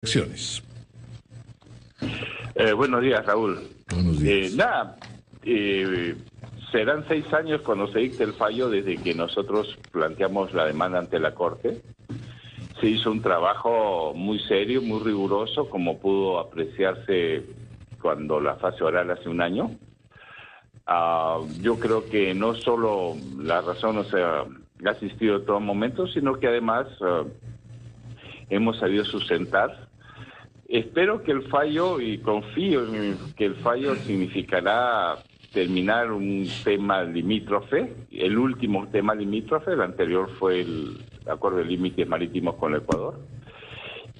Acciones. Buenos días, Raúl. Buenos días. Serán 6 años cuando se dicte el fallo desde que nosotros planteamos la demanda ante la Corte. Se hizo un trabajo muy serio, muy riguroso, como pudo apreciarse cuando la fase oral hace un año. Yo creo que no solo la razón ha asistido en todo momento, sino que además hemos sabido sustentar. Espero que el fallo, y confío en que el fallo significará terminar un tema limítrofe, el último tema limítrofe, el anterior fue el acuerdo de límites marítimos con el Ecuador,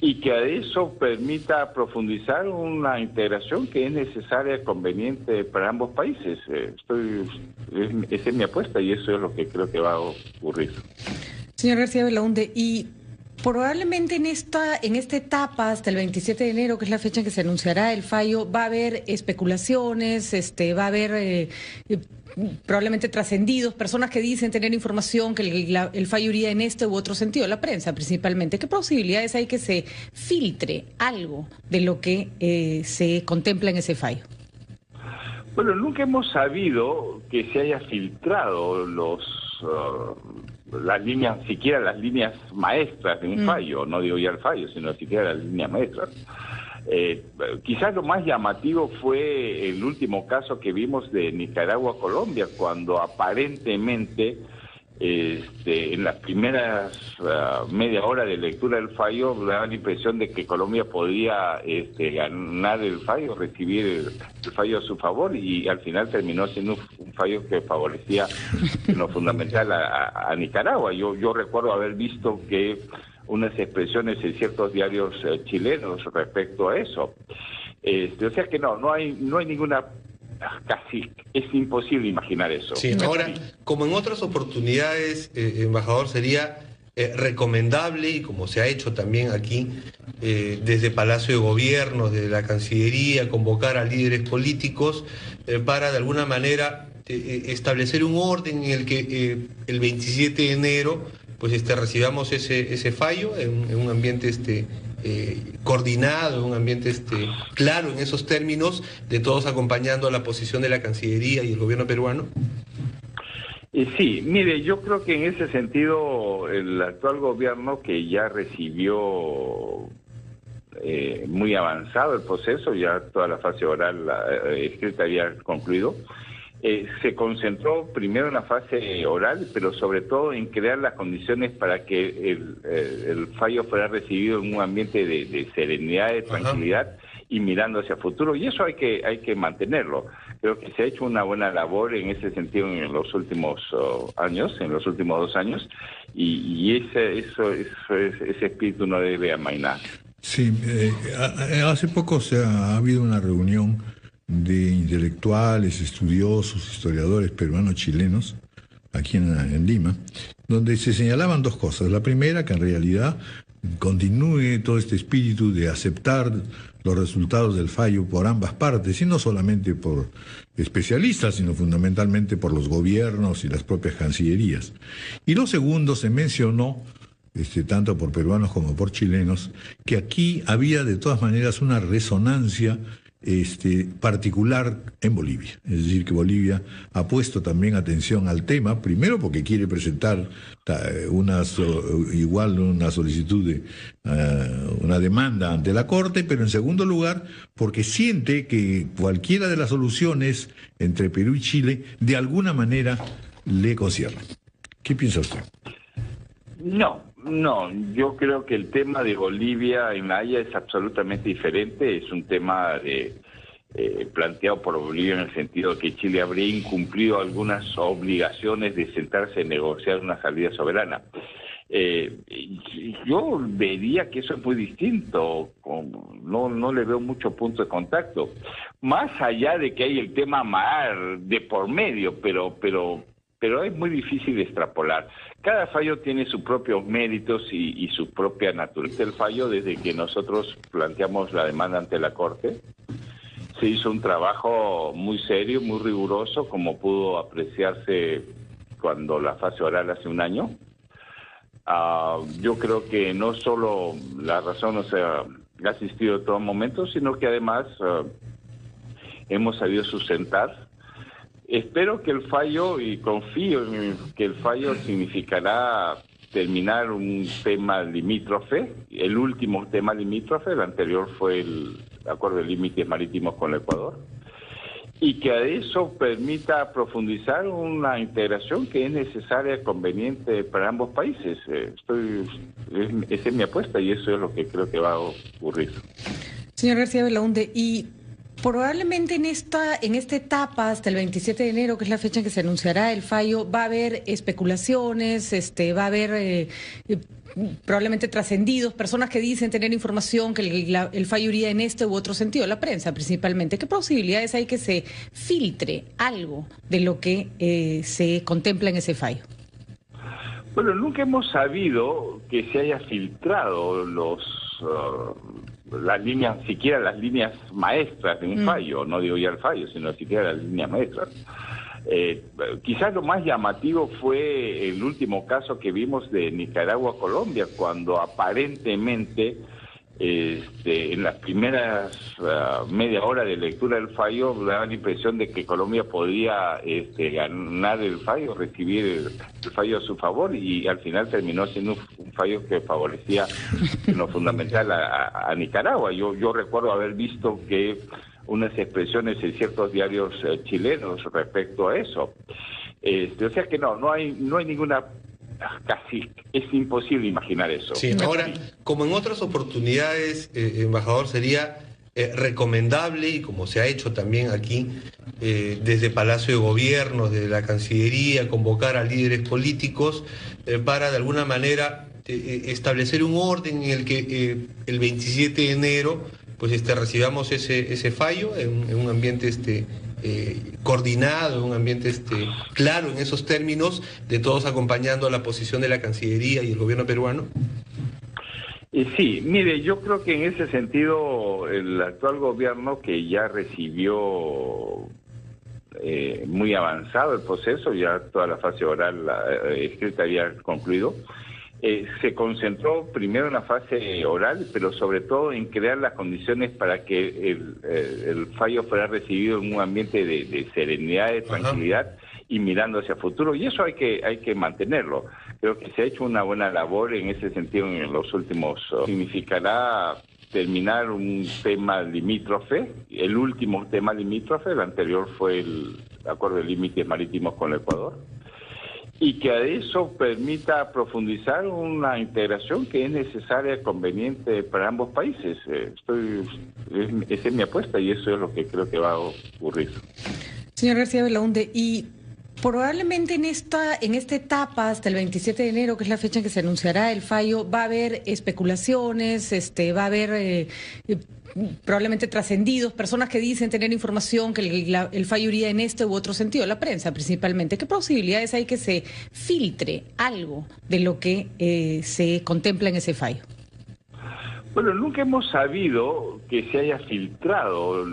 y que a eso permita profundizar una integración que es necesaria y conveniente para ambos países. Esa es mi apuesta y eso es lo que creo que va a ocurrir. Señor García Belaunde, y probablemente en esta etapa, hasta el 27 de enero, que es la fecha en que se anunciará el fallo, va a haber especulaciones, va a haber probablemente trascendidos, personas que dicen tener información que el fallo iría en este u otro sentido, la prensa principalmente. ¿Qué posibilidades hay que se filtre algo de lo que se contempla en ese fallo? Bueno, nunca hemos sabido que se haya filtrado las líneas, siquiera las líneas maestras de un fallo, no digo ya el fallo, sino siquiera las líneas maestras. Quizás lo más llamativo fue el último caso que vimos de Nicaragua-Colombia, cuando aparentemente en las primeras media hora de lectura del fallo daba la impresión de que Colombia podía ganar el fallo, recibir el fallo a su favor, y al final terminó siendo un fallo que favorecía en lo fundamental a Nicaragua. Yo recuerdo haber visto que unas expresiones en ciertos diarios chilenos respecto a eso. O sea que no hay ninguna... Casi es imposible imaginar eso. Sí, ahora, como en otras oportunidades, embajador, sería recomendable, y como se ha hecho también aquí, desde Palacio de Gobierno, desde la Cancillería, convocar a líderes políticos para de alguna manera establecer un orden en el que el 27 de enero pues recibamos ese fallo en un ambiente coordinado, en un ambiente claro en esos términos, de todos acompañando a la posición de la Cancillería y el gobierno peruano. Sí, mire, yo creo que en ese sentido el actual gobierno, que ya recibió muy avanzado el proceso, ya toda la fase oral escrita había concluido, se concentró primero en la fase oral, pero sobre todo en crear las condiciones para que el fallo fuera recibido en un ambiente de serenidad, de tranquilidad y mirando hacia el futuro. Y eso hay que mantenerlo. Creo que se ha hecho una buena labor en ese sentido en los últimos años, en los últimos 2 años, y ese espíritu no debe amainar. Sí, hace poco ha habido una reunión de intelectuales, estudiosos, historiadores peruanos chilenos, aquí en Lima, donde se señalaban 2 cosas. La primera, que en realidad continúe todo este espíritu de aceptar los resultados del fallo por ambas partes, y no solamente por especialistas, sino fundamentalmente por los gobiernos y las propias cancillerías. Y lo segundo, se mencionó, tanto por peruanos como por chilenos, que aquí había de todas maneras una resonancia particular en Bolivia. Es decir, que Bolivia ha puesto también atención al tema, primero porque quiere presentar una solicitud una demanda ante la Corte, pero en segundo lugar porque siente que cualquiera de las soluciones entre Perú y Chile de alguna manera le concierne. ¿Qué piensa usted? No, yo creo que el tema de Bolivia en La Haya es absolutamente diferente. Es un tema planteado por Bolivia en el sentido de que Chile habría incumplido algunas obligaciones de sentarse a negociar una salida soberana. Yo vería que eso es muy distinto, no le veo mucho punto de contacto. Más allá de que hay el tema mar de por medio, pero es muy difícil de extrapolar. Cada fallo tiene sus propios méritos y su propia naturaleza. El fallo, desde que nosotros planteamos la demanda ante la Corte, se hizo un trabajo muy serio, muy riguroso, como pudo apreciarse cuando la fase oral hace un año. Yo creo que no solo la razón asistido en todo momento, sino que además hemos sabido sustentar. Espero que el fallo, y confío en que el fallo significará terminar un tema limítrofe, el último tema limítrofe, el anterior fue el acuerdo de límites marítimos con el Ecuador, y que a eso permita profundizar una integración que es necesaria y conveniente para ambos países. Esa es mi apuesta y eso es lo que creo que va a ocurrir. Señor García Belaunde, y probablemente en esta etapa, hasta el 27 de enero, que es la fecha en que se anunciará el fallo, va a haber especulaciones, va a haber probablemente trascendidos, personas que dicen tener información que el fallo iría en este u otro sentido, la prensa principalmente. ¿Qué posibilidades hay que se filtre algo de lo que se contempla en ese fallo? Bueno, nunca hemos sabido que se haya filtrado las líneas, siquiera las líneas maestras de un fallo, no digo ya el fallo, sino siquiera las líneas maestras. Quizás lo más llamativo fue el último caso que vimos de Nicaragua-Colombia, cuando aparentemente en las primeras media hora de lectura del fallo daba la impresión de que Colombia podía ganar el fallo, recibir el fallo a su favor, y al final terminó siendo un fallo que favorecía en lo fundamental a Nicaragua. Yo recuerdo haber visto que unas expresiones en ciertos diarios chilenos respecto a eso. O sea que no hay ninguna... Casi es imposible imaginar eso. Sí, ahora, como en otras oportunidades, embajador, sería recomendable, y como se ha hecho también aquí, desde Palacio de Gobierno, desde la Cancillería, convocar a líderes políticos para de alguna manera establecer un orden en el que el 27 de enero pues recibamos ese fallo en un ambiente coordinado, en un ambiente claro en esos términos, de todos acompañando a la posición de la Cancillería y el gobierno peruano. Sí, mire, yo creo que en ese sentido el actual gobierno, que ya recibió muy avanzado el proceso, ya toda la fase oral escrita había concluido, se concentró primero en la fase oral, pero sobre todo en crear las condiciones para que el fallo fuera recibido en un ambiente de serenidad, de tranquilidad y mirando hacia el futuro. Y eso hay que mantenerlo. Creo que se ha hecho una buena labor en ese sentido en los últimos. Significará terminar un tema limítrofe, el último tema limítrofe, el anterior fue el acuerdo de límites marítimos con el Ecuador, y que a eso permita profundizar una integración que es necesaria y conveniente para ambos países. Esa es mi apuesta y eso es lo que creo que va a ocurrir. Señor García Belaunde, y probablemente en esta etapa, hasta el 27 de enero, que es la fecha en que se anunciará el fallo, va a haber especulaciones, va a haber probablemente trascendidos, personas que dicen tener información que el fallo iría en este u otro sentido, la prensa principalmente. ¿Qué posibilidades hay que se filtre algo de lo que se contempla en ese fallo? Bueno, nunca hemos sabido que se haya filtrado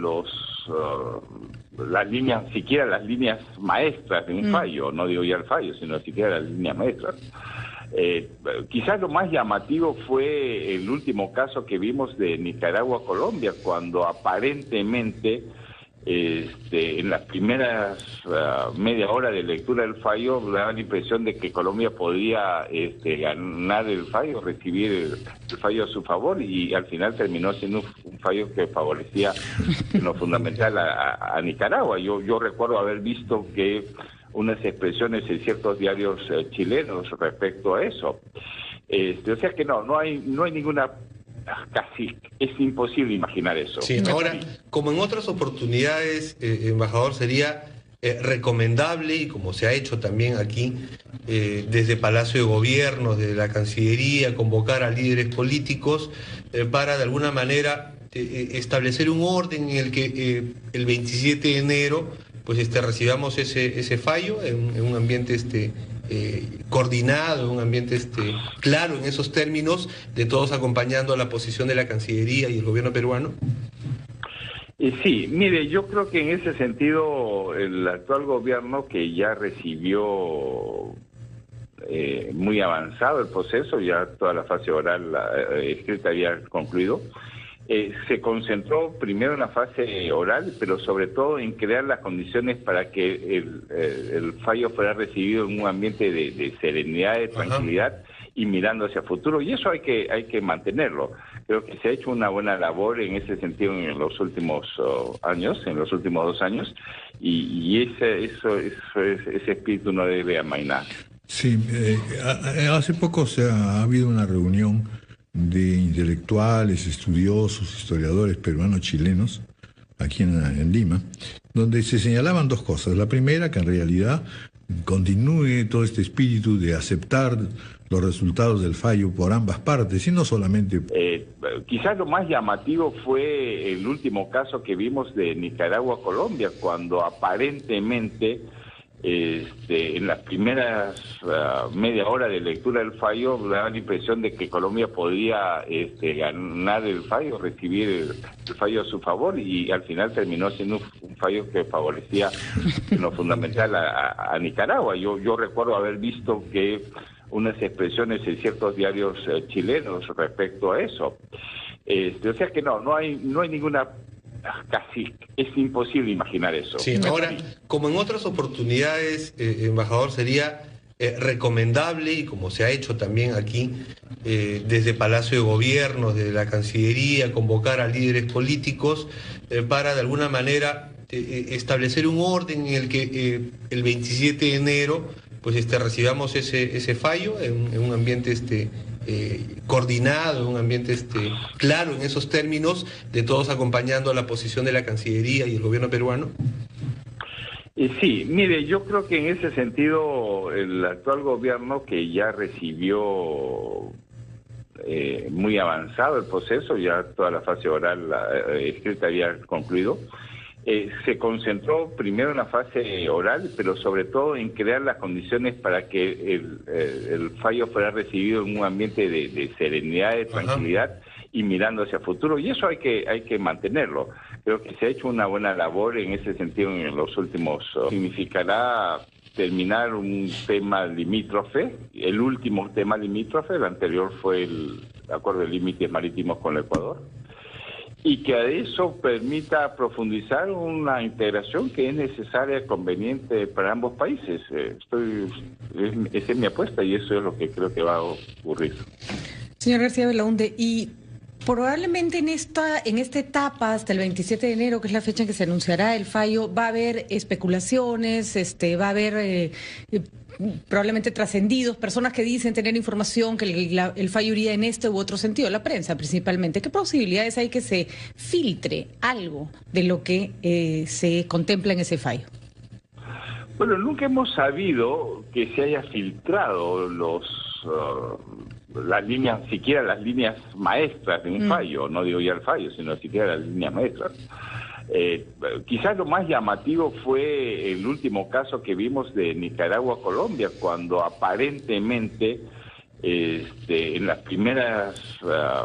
las líneas, siquiera las líneas maestras de un fallo, no digo ya el fallo, sino siquiera las líneas maestras. Quizás lo más llamativo fue el último caso que vimos de Nicaragua-Colombia, cuando aparentemente en las primeras media hora de lectura del fallo daba la impresión de que Colombia podía ganar el fallo, recibir el fallo a su favor, y al final terminó siendo un fallo que favorecía en lo fundamental a Nicaragua. Yo recuerdo haber visto que unas expresiones en ciertos diarios chilenos respecto a eso. O sea que no hay ninguna... Casi es imposible imaginar eso. Sí, ahora, como en otras oportunidades, embajador, sería recomendable, y como se ha hecho también aquí, desde Palacio de Gobierno, desde la Cancillería, convocar a líderes políticos para de alguna manera establecer un orden en el que el 27 de enero pues recibamos ese fallo en un ambiente coordinado, en un ambiente claro en esos términos, de todos acompañando a la posición de la Cancillería y el gobierno peruano. Sí, mire, yo creo que en ese sentido el actual gobierno, que ya recibió muy avanzado el proceso, ya toda la fase oral escrita había concluido, Se concentró primero en la fase oral, pero sobre todo en crear las condiciones para que el fallo fuera recibido en un ambiente de serenidad, de tranquilidad y mirando hacia el futuro. Y eso hay que mantenerlo. Creo que se ha hecho una buena labor en ese sentido en los últimos años, en los últimos 2 años, y ese espíritu no debe amainar. Sí, hace poco ha habido una reunión de intelectuales, estudiosos, historiadores peruanos chilenos, aquí en Lima, donde se señalaban 2 cosas. La primera, que en realidad continúe todo este espíritu de aceptar los resultados del fallo por ambas partes, y no solamente... Quizás lo más llamativo fue el último caso que vimos de Nicaragua-Colombia, cuando aparentemente... en las primeras media hora de lectura del fallo daba la impresión de que Colombia podía ganar el fallo, recibir el fallo a su favor, y al final terminó siendo un fallo que favorecía en lo fundamental a Nicaragua. Yo recuerdo haber visto que unas expresiones en ciertos diarios chilenos respecto a eso. O sea que no hay ninguna... Casi es imposible imaginar eso. Sí, ahora, como en otras oportunidades, embajador, sería recomendable, y como se ha hecho también aquí, desde Palacio de Gobierno, desde la Cancillería, convocar a líderes políticos para de alguna manera establecer un orden en el que el 27 de enero pues recibamos ese fallo en un ambiente coordinado, en un ambiente claro en esos términos, de todos acompañando a la posición de la Cancillería y el gobierno peruano. Sí, mire, yo creo que en ese sentido el actual gobierno, que ya recibió muy avanzado el proceso, ya toda la fase oral escrita había concluido, se concentró primero en la fase oral, pero sobre todo en crear las condiciones para que el fallo fuera recibido en un ambiente de serenidad, de tranquilidad y mirando hacia el futuro. Y eso hay que mantenerlo. Creo que se ha hecho una buena labor en ese sentido en los últimos. Significará terminar un tema limítrofe, el último tema limítrofe, el anterior fue el acuerdo de límites marítimos con el Ecuador, y que a eso permita profundizar una integración que es necesaria, conveniente para ambos países. Esa es mi apuesta y eso es lo que creo que va a ocurrir. Señor García Belaunde, y probablemente en esta etapa, hasta el 27 de enero, que es la fecha en que se anunciará el fallo, va a haber especulaciones, va a haber probablemente trascendidos, personas que dicen tener información que el fallo iría en este u otro sentido, la prensa principalmente. ¿Qué posibilidades hay que se filtre algo de lo que se contempla en ese fallo? Bueno, nunca hemos sabido que se haya filtrado las líneas, siquiera las líneas maestras de un fallo, no digo ya el fallo, sino siquiera las líneas maestras. Quizás lo más llamativo fue el último caso que vimos de Nicaragua-Colombia, cuando aparentemente en las primeras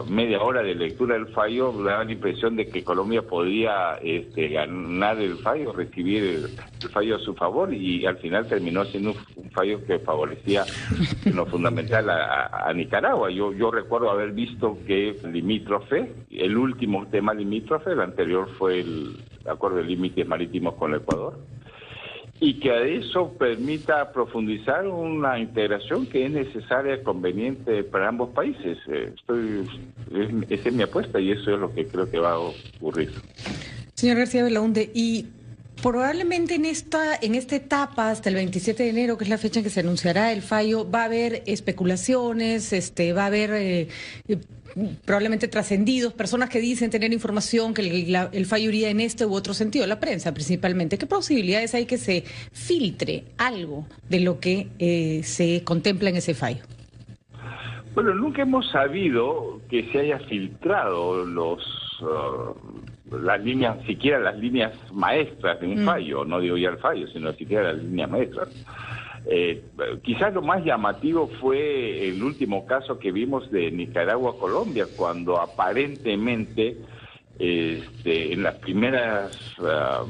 media hora de lectura del fallo daba la impresión de que Colombia podía ganar el fallo, recibir el fallo a su favor, y al final terminó siendo un fallo que favorecía en lo fundamental a Nicaragua. Yo recuerdo haber visto que limítrofe, el último tema limítrofe, el anterior fue el acuerdo de límites marítimos con el Ecuador, y que a eso permita profundizar una integración que es necesaria, conveniente para ambos países. Esa es mi apuesta y eso es lo que creo que va a ocurrir. Señor García Belaunde, y probablemente en esta etapa, hasta el 27 de enero, que es la fecha en que se anunciará el fallo, va a haber especulaciones, va a haber probablemente trascendidos, personas que dicen tener información que el fallo iría en este u otro sentido, la prensa principalmente. ¿Qué posibilidades hay que se filtre algo de lo que se contempla en ese fallo? Bueno, nunca hemos sabido que se haya filtrado las líneas, siquiera las líneas maestras de un fallo, no digo ya el fallo, sino siquiera las líneas maestras. Quizás lo más llamativo fue el último caso que vimos de Nicaragua-Colombia, cuando aparentemente en las primeras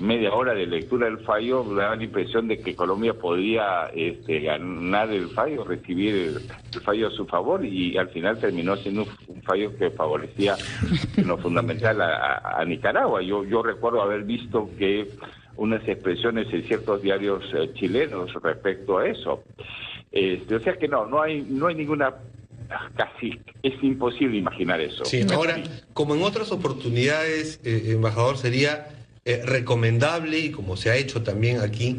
media hora de lectura del fallo daba la impresión de que Colombia podía ganar el fallo, recibir el fallo a su favor, y al final terminó siendo un fallo que favorecía en lo fundamental a Nicaragua. Yo recuerdo haber visto que unas expresiones en ciertos diarios chilenos respecto a eso. O sea que no hay ninguna... Casi es imposible imaginar eso. Sí, ahora, como en otras oportunidades, embajador, sería recomendable, y como se ha hecho también aquí,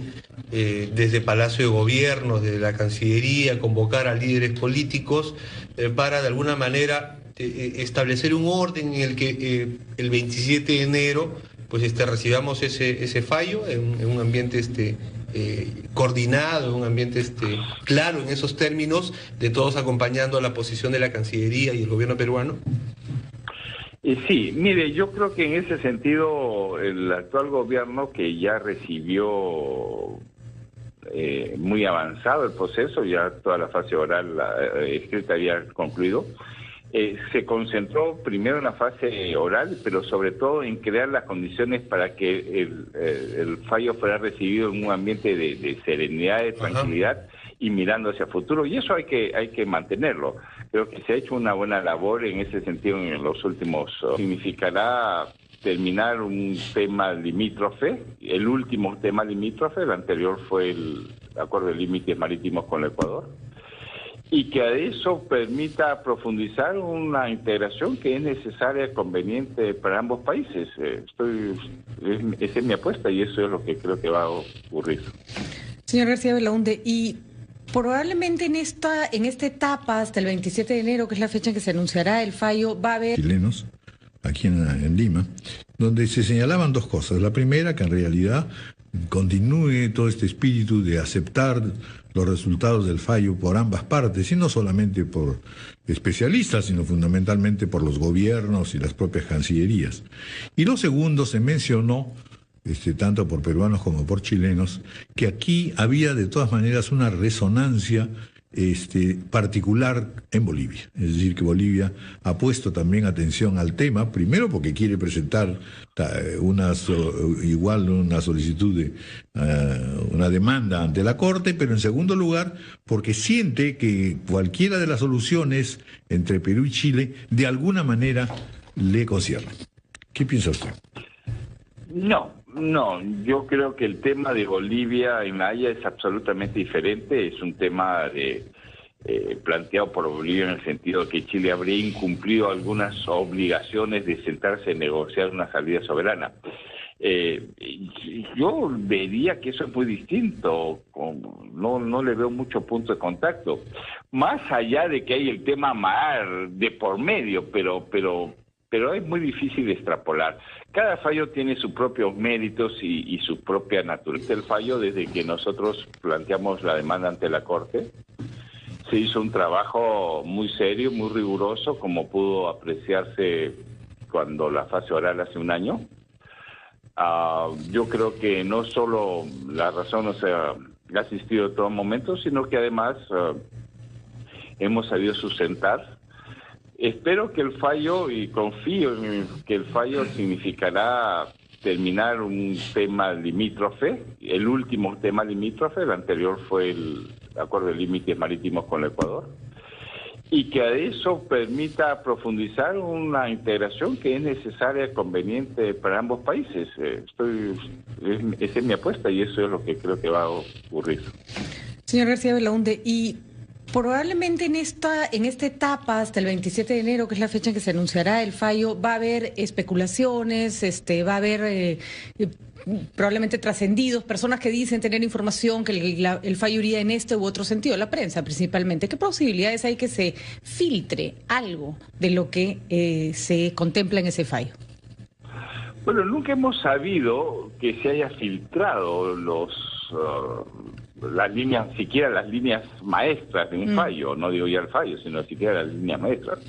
desde Palacio de Gobierno, desde la Cancillería, convocar a líderes políticos para de alguna manera establecer un orden en el que el 27 de enero pues recibamos ese fallo en un ambiente coordinado, en un ambiente claro en esos términos, de todos acompañando a la posición de la Cancillería y el gobierno peruano. Sí, mire, yo creo que en ese sentido el actual gobierno, que ya recibió muy avanzado el proceso, ya toda la fase oral escrita había concluido, se concentró primero en la fase oral, pero sobre todo en crear las condiciones para que el fallo fuera recibido en un ambiente de serenidad, de tranquilidad y mirando hacia el futuro, y eso hay que mantenerlo. Creo que se ha hecho una buena labor en ese sentido en los últimos. Significará terminar un tema limítrofe, el último tema limítrofe, el anterior fue el acuerdo de límites marítimos con el Ecuador, y que a eso permita profundizar una integración que es necesaria, conveniente para ambos países. Esa es mi apuesta y eso es lo que creo que va a ocurrir. Señor García Belaunde, y probablemente en esta etapa, hasta el 27 de enero, que es la fecha en que se anunciará el fallo, va a haber... chilenos, aquí en Lima, donde se señalaban dos cosas. La primera, que en realidad continúe todo este espíritu de aceptar los resultados del fallo por ambas partes, y no solamente por especialistas, sino fundamentalmente por los gobiernos y las propias cancillerías. Y lo segundo, se mencionó, tanto por peruanos como por chilenos, que aquí había de todas maneras una resonancia particular en Bolivia. Es decir, que Bolivia ha puesto también atención al tema, primero porque quiere presentar una solicitud de una demanda ante la Corte, pero en segundo lugar porque siente que cualquiera de las soluciones entre Perú y Chile de alguna manera le concierne. ¿Qué piensa usted? No, yo creo que el tema de Bolivia en La Haya es absolutamente diferente. Es un tema planteado por Bolivia en el sentido de que Chile habría incumplido algunas obligaciones de sentarse a negociar una salida soberana. Yo vería que eso es muy distinto, no le veo mucho punto de contacto. Más allá de que hay el tema mar de por medio, pero es muy difícil de extrapolar. Cada fallo tiene sus propios méritos y su propia naturaleza. El fallo, desde que nosotros planteamos la demanda ante la Corte, se hizo un trabajo muy serio, muy riguroso, como pudo apreciarse cuando la fase oral hace un año. Yo creo que no solo la razón ha asistido en todo momento, sino que además hemos sabido sustentar. Espero que el fallo, y confío en que el fallo significará terminar un tema limítrofe, el último tema limítrofe, el anterior fue el acuerdo de límites marítimos con el Ecuador, y que a eso permita profundizar una integración que es necesaria, conveniente para ambos países. Esa es mi apuesta y eso es lo que creo que va a ocurrir. Señor García Belaunde, y probablemente en esta etapa, hasta el 27 de enero, que es la fecha en que se anunciará el fallo, va a haber especulaciones, va a haber probablemente trascendidos, personas que dicen tener información que el fallo iría en este u otro sentido, la prensa principalmente. ¿Qué posibilidades hay que se filtre algo de lo que se contempla en ese fallo? Bueno, nunca hemos sabido que se haya filtrado las líneas, siquiera las líneas maestras de un fallo, no digo ya el fallo, sino siquiera las líneas maestras.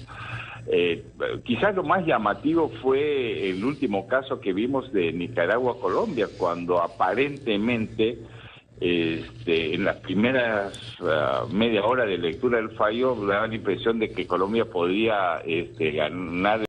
Quizás lo más llamativo fue el último caso que vimos de Nicaragua-Colombia, cuando aparentemente en las primeras media hora de lectura del fallo daba la impresión de que Colombia podía ganar